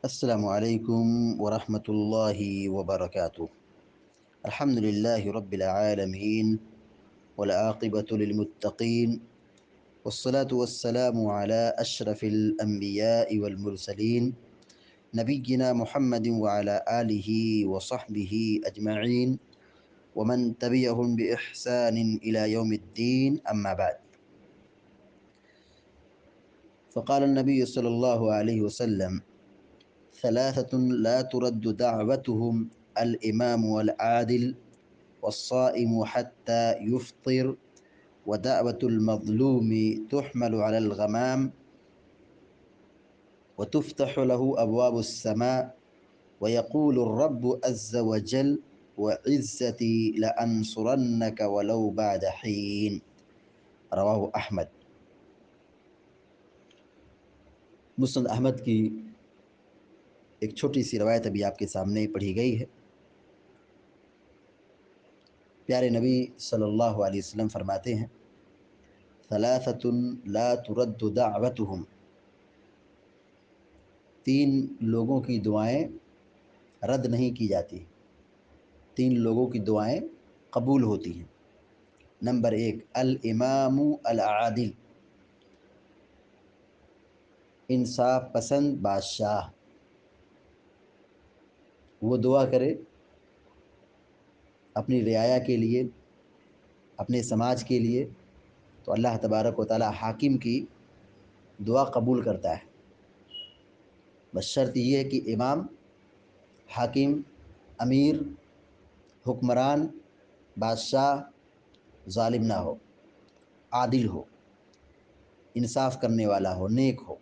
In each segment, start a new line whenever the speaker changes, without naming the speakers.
السلام علیکم ورحمۃ اللہ وبرکاتہ۔ الحمد للہ رب العالمین والعاقبۃ للمتقین والصلاة والسلام علی اشرف الانبیاء والمرسلین نبینا محمد وعلی آلہ وصحبہ اجمعین ومن تبعهم بإحسان إلى يوم الدین اما بعد۔ فقال النبی صلی اللہ علیہ وسلم: ثلاثة لا ترد دعوتهم الإمام والعادل والصائم حتى يفطر ودعوة المظلوم تحمل على الغمام وتفتح له أبواب السماء ويقول الرب عز وجل وعزتي لأنصرنك ولو بعد حين۔ رواہ احمد۔ مسند احمد کی ایک چھوٹی سی روایت ابھی آپ کے سامنے پڑھی گئی ہے۔ پیارے نبی صلی اللہ علیہ وسلم فرماتے ہیں: ثلاثۃ لا ترد دعوتهم، تین لوگوں کی دعائیں رد نہیں کی جاتی، تین لوگوں کی دعائیں قبول ہوتی ہیں۔ نمبر 1، الامام العادل، انصاف پسند بادشاہ۔ وہ دعا کرے اپنی رعایا کے لیے، اپنے سماج کے لیے، تو اللہ تبارک و تعالی حاکم کی دعا قبول کرتا ہے۔ بس شرط یہ ہے کہ امام، حاکم، امیر، حکمران، بادشاہ ظالم نہ ہو، عادل ہو، انصاف کرنے والا ہو، نیک ہو۔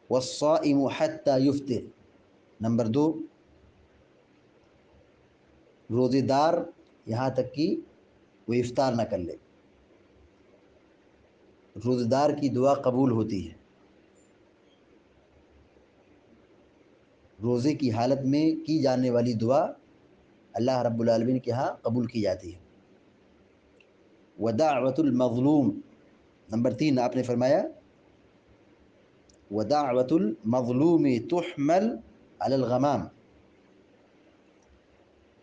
والصائم حتی یفطر، نمبر 2، روزے دار یہاں تک کہ وہ افطار نہ کر لے۔ روزے دار کی دعا قبول ہوتی ہے، روزے کی حالت میں کی جانے والی دعا اللہ رب العالمین کے ہاں قبول کی جاتی ہے۔ ودعوۃ المظلوم، نمبر 3 آپ نے فرمایا ودعوۃ المظلوم تحمل علی الغمام،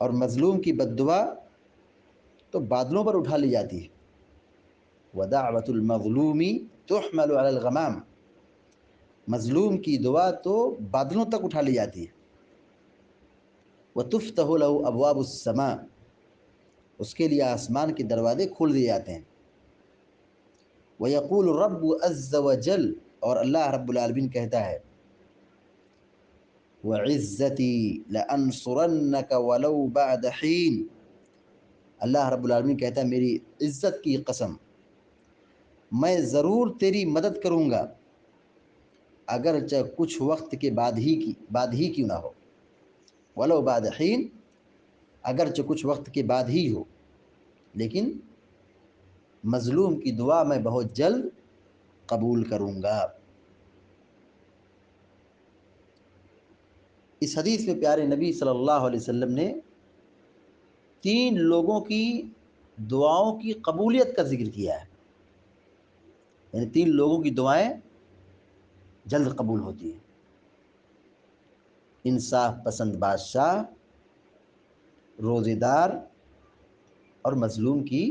اور مظلوم کی بد دعا تو بادلوں پر اٹھا لی جاتی ہے۔ ودعوۃ المظلوم تحمل علی الغمام، مظلوم کی دعا تو بادلوں تک اٹھا لی جاتی ہے۔ وتفتح له ابواب السماء، اس کے لیے آسمان کے دروازے کھول دیے جاتے ہیں۔ ویقول الرب عز وجل، اور اللہ رب العالمین کہتا ہے: وعزتی لانصرنک ولو بعد حین، اللہ رب العالمین کہتا ہے میری عزت کی قسم، میں ضرور تیری مدد کروں گا اگرچہ کچھ وقت کے بعد ہی کیوں نہ ہو۔ ولو بعد حین، اگرچہ کچھ وقت کے بعد ہی ہو، لیکن مظلوم کی دعا میں بہت جلد قبول کروں گا۔ اس حدیث میں پیارے نبی صلی اللہ علیہ وسلم نے 3 لوگوں کی دعاؤں کی قبولیت کا ذکر کیا ہے، یعنی 3 لوگوں کی دعائیں جلد قبول ہوتی ہیں: انصاف پسند بادشاہ، روزے دار، اور مظلوم کی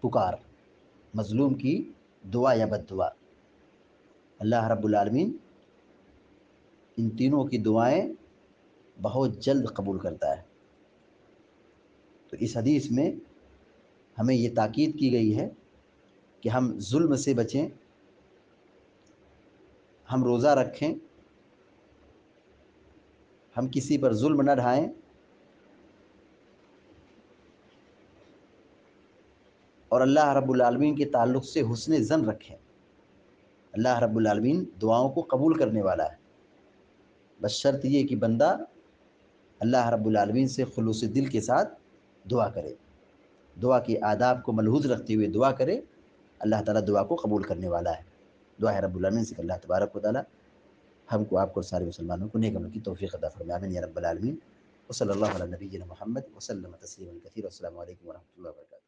پکار، مظلوم کی دعا یا بد دعا۔ اللہ رب العالمین ان تینوں کی دعائیں بہت جلد قبول کرتا ہے۔ تو اس حدیث میں ہمیں یہ تاکید کی گئی ہے کہ ہم ظلم سے بچیں، ہم روزہ رکھیں، ہم کسی پر ظلم نہ ڈھائیں، اور اللہ رب العالمین کے تعلق سے حسن ظن رکھیں۔ اللہ رب العالمین دعاؤں کو قبول کرنے والا ہے، بس شرط یہ کہ بندہ اللہ رب العالمین سے خلوص دل کے ساتھ دعا کرے، دعا کے آداب کو ملحوظ رکھتے ہوئے دعا کرے، اللہ تعالیٰ دعا کو قبول کرنے والا ہے۔ دعا ہے رب العالمین سے کہ اللہ تبارک و تعالیٰ ہم کو، آپ کو، سارے مسلمانوں کو نیک عمل کی توفیق عطا فرمائے، آمین یا رب العالمین۔ وصلی اللہ علی نبینا محمد وسلم تسلیما کثیرا۔ السلام علیکم ورحمۃ اللہ وبرکاتہ۔